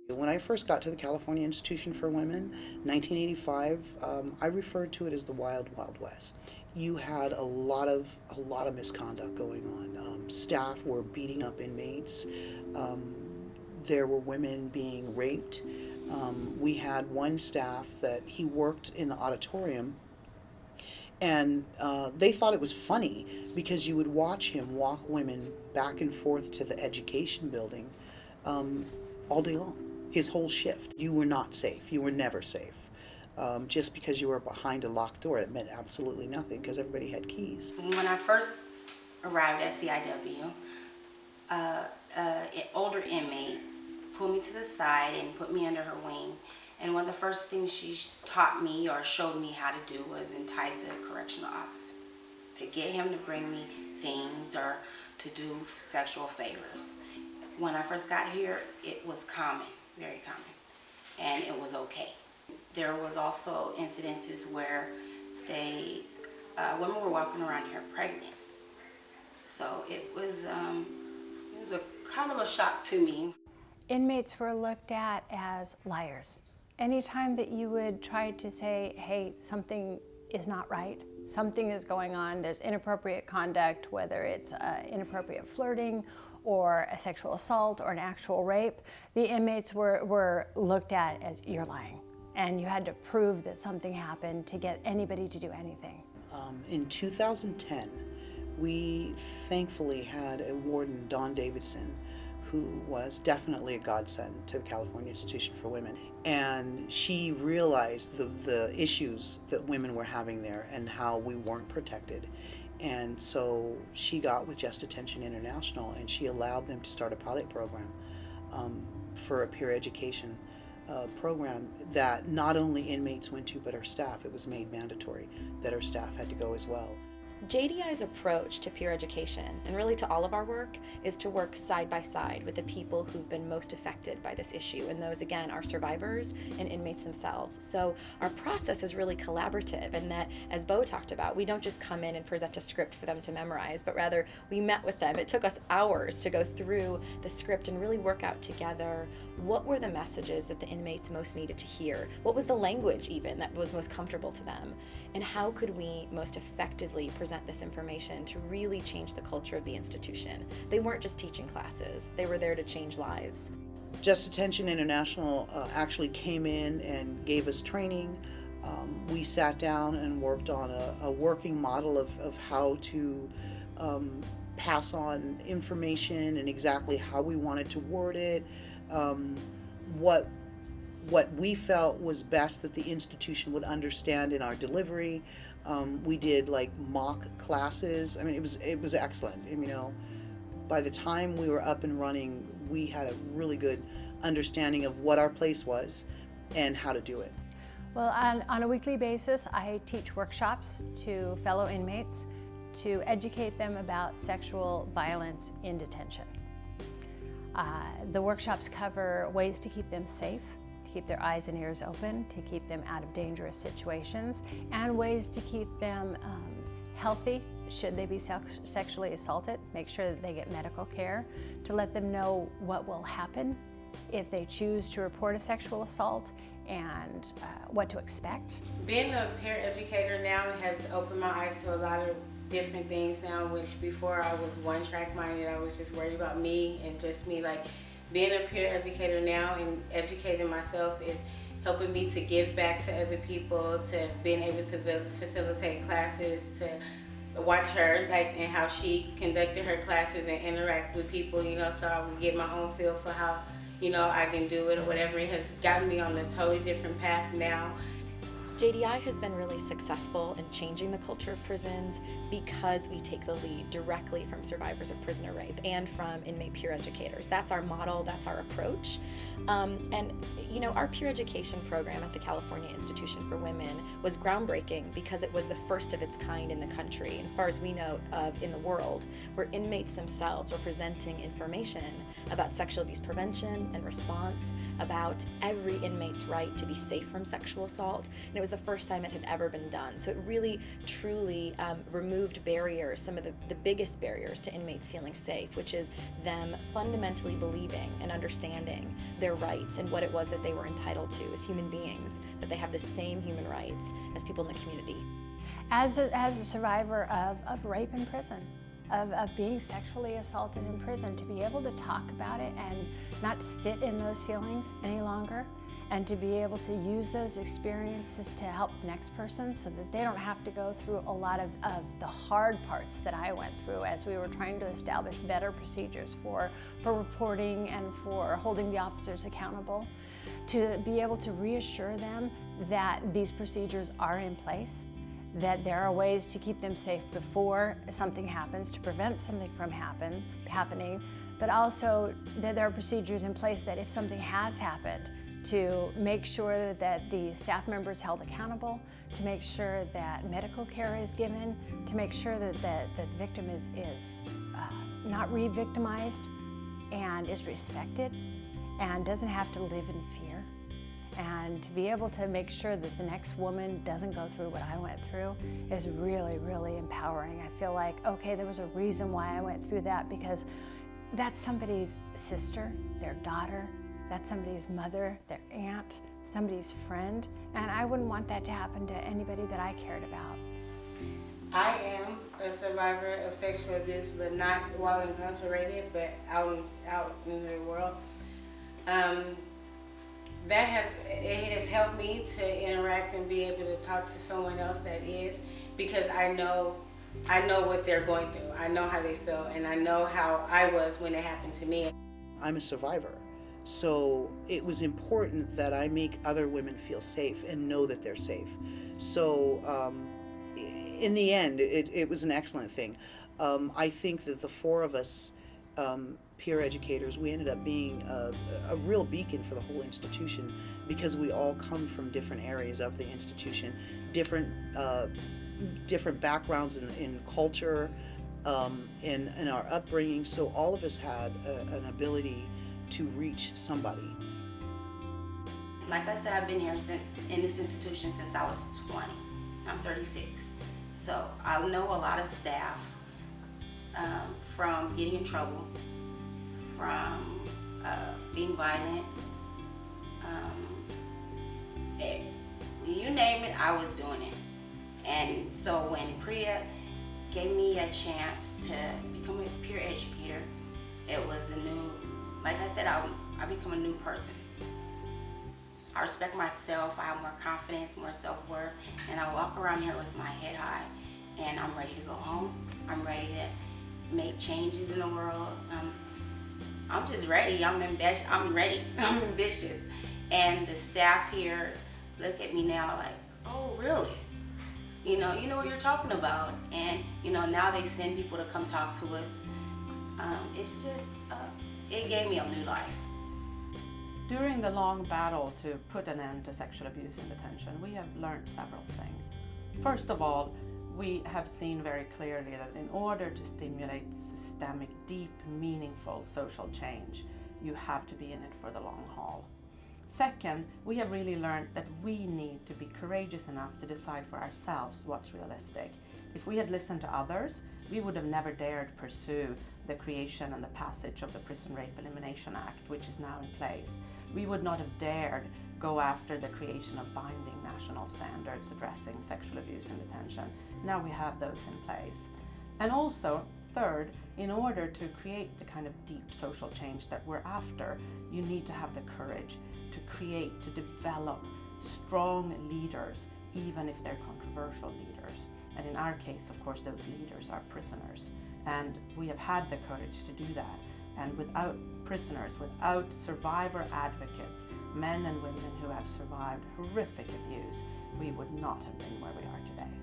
When I first got to the California Institution for Women, 1985, I referred to it as the Wild Wild West. You had a lot of misconduct going on. Staff were beating up inmates. Um, there were women being raped. We had one staff that he worked in the auditorium, and they thought it was funny because you would watch him walk women back and forth to the education building um, all day long, his whole shift. You were not safe. You were never safe. Just because you were behind a locked door, it meant absolutely nothing because everybody had keys. When I first arrived at CIW, an older inmate pulled me to the side and put me under her wing. And one of the first things she taught me or showed me how to do was entice a correctional officer, to get him to bring me things or to do sexual favors. When I first got here, it was common, very common, and it was okay. There was also incidences where women were walking around here pregnant. So it was a kind of a shock to me. Inmates were looked at as liars. Anytime that you would try to say, hey, something is not right, something is going on, there's inappropriate conduct, whether it's inappropriate flirting or a sexual assault or an actual rape, the inmates were looked at as, you're lying. And you had to prove that something happened to get anybody to do anything. In 2010, we thankfully had a warden, Dawn Davidson, who was definitely a godsend to the California Institution for Women. And she realized the issues that women were having there and how we weren't protected. And so she got with Detention International, and she allowed them to start a pilot program for a peer education program that not only inmates went to, but our staff. It was made mandatory that our staff had to go as well. JDI's approach to peer education, and really to all of our work, is to work side by side with the people who've been most affected by this issue, and those, again, are survivors and inmates themselves. So our process is really collaborative, and that, as Bo talked about, we don't just come in and present a script for them to memorize, but rather we met with them. It took us hours to go through the script and really work out together what were the messages that the inmates most needed to hear, what was the language even that was most comfortable to them, and how could we most effectively present this information to really change the culture of the institution. They weren't just teaching classes, they were there to change lives. Detention International actually came in and gave us training. We sat down and worked on a working model of how to pass on information and exactly how we wanted to word it, what we felt was best that the institution would understand in our delivery. We did like mock classes. I mean, it was excellent. By the time we were up and running, we had a really good understanding of what our place was and how to do it. Well, on a weekly basis, I teach workshops to fellow inmates to educate them about sexual violence in detention. The workshops cover ways to keep them safe, to keep their eyes and ears open, to keep them out of dangerous situations, and ways to keep them healthy should they be sexually assaulted, make sure that they get medical care, to let them know what will happen if they choose to report a sexual assault, and what to expect. Being a peer educator now has opened my eyes to a lot of different things now, which before I was one-track minded. I was just worried about me and just me. Like, being a peer educator now and educating myself is helping me to give back to other people, to being able to facilitate classes, to watch her, like, and how she conducted her classes and interact with people, so I would get my own feel for how, I can do it or whatever. It has gotten me on a totally different path now. JDI has been really successful in changing the culture of prisons because we take the lead directly from survivors of prisoner rape and from inmate peer educators. That's our model, that's our approach. Our peer education program at the California Institution for Women was groundbreaking because it was the first of its kind in the country, and as far as we know of in the world, where inmates themselves were presenting information about sexual abuse prevention and response, about every inmate's right to be safe from sexual assault. And it was was the first time it had ever been done. So it really, truly removed barriers, some of the biggest barriers to inmates feeling safe, which is them fundamentally believing and understanding their rights and what it was that they were entitled to as human beings, that they have the same human rights as people in the community. As a survivor of rape in prison, of being sexually assaulted in prison, to be able to talk about it and not sit in those feelings any longer, and to be able to use those experiences to help the next person so that they don't have to go through a lot of the hard parts that I went through as we were trying to establish better procedures for reporting and for holding the officers accountable, to be able to reassure them that these procedures are in place, that there are ways to keep them safe before something happens, to prevent something from happening, but also that there are procedures in place that if something has happened, to make sure that the staff member is held accountable, to make sure that medical care is given, to make sure that the victim is not re-victimized and is respected and doesn't have to live in fear. And to be able to make sure that the next woman doesn't go through what I went through is really, really empowering. I feel like, okay, there was a reason why I went through that, because that's somebody's sister, their daughter, that's somebody's mother, their aunt, somebody's friend, and I wouldn't want that to happen to anybody that I cared about. I am a survivor of sexual abuse, but not while incarcerated, but out in the world. It has helped me to interact and be able to talk to someone else that is, because I know what they're going through. I know how they feel, and I know how I was when it happened to me. I'm a survivor, so it was important that I make other women feel safe and know that they're safe. So in the end, it was an excellent thing. I think that the four of us, peer educators, we ended up being a real beacon for the whole institution, because we all come from different areas of the institution, different backgrounds in culture, in our upbringing. So all of us had an ability to reach somebody. Like I said, I've been here in this institution since I was 20. I'm 36. So I know a lot of staff from getting in trouble, from being violent, you name it, I was doing it. And so when Priya gave me a chance to become a peer educator, it was like I said, I become a new person. I respect myself, I have more confidence, more self-worth, and I walk around here with my head high, and I'm ready to go home. I'm ready to make changes in the world. I'm just ready. I'm ready. I'm ambitious. And the staff here look at me now like, oh, really? You know what you're talking about. And, now they send people to come talk to us. It's just, it gave me a new life. During the long battle to put an end to sexual abuse in detention, we have learned several things. First of all, we have seen very clearly that in order to stimulate systemic, deep, meaningful social change, you have to be in it for the long haul. Second, we have really learned that we need to be courageous enough to decide for ourselves what's realistic. If we had listened to others, we would have never dared pursue the creation and the passage of the Prison Rape Elimination Act, which is now in place. We would not have dared go after the creation of binding national standards addressing sexual abuse in detention. Now we have those in place. And also, third, in order to create the kind of deep social change that we're after, you need to have the courage to develop strong leaders, even if they're controversial leaders. And in our case, of course, those leaders are prisoners. And we have had the courage to do that. And without prisoners, without survivor advocates, men and women who have survived horrific abuse, we would not have been where we are today.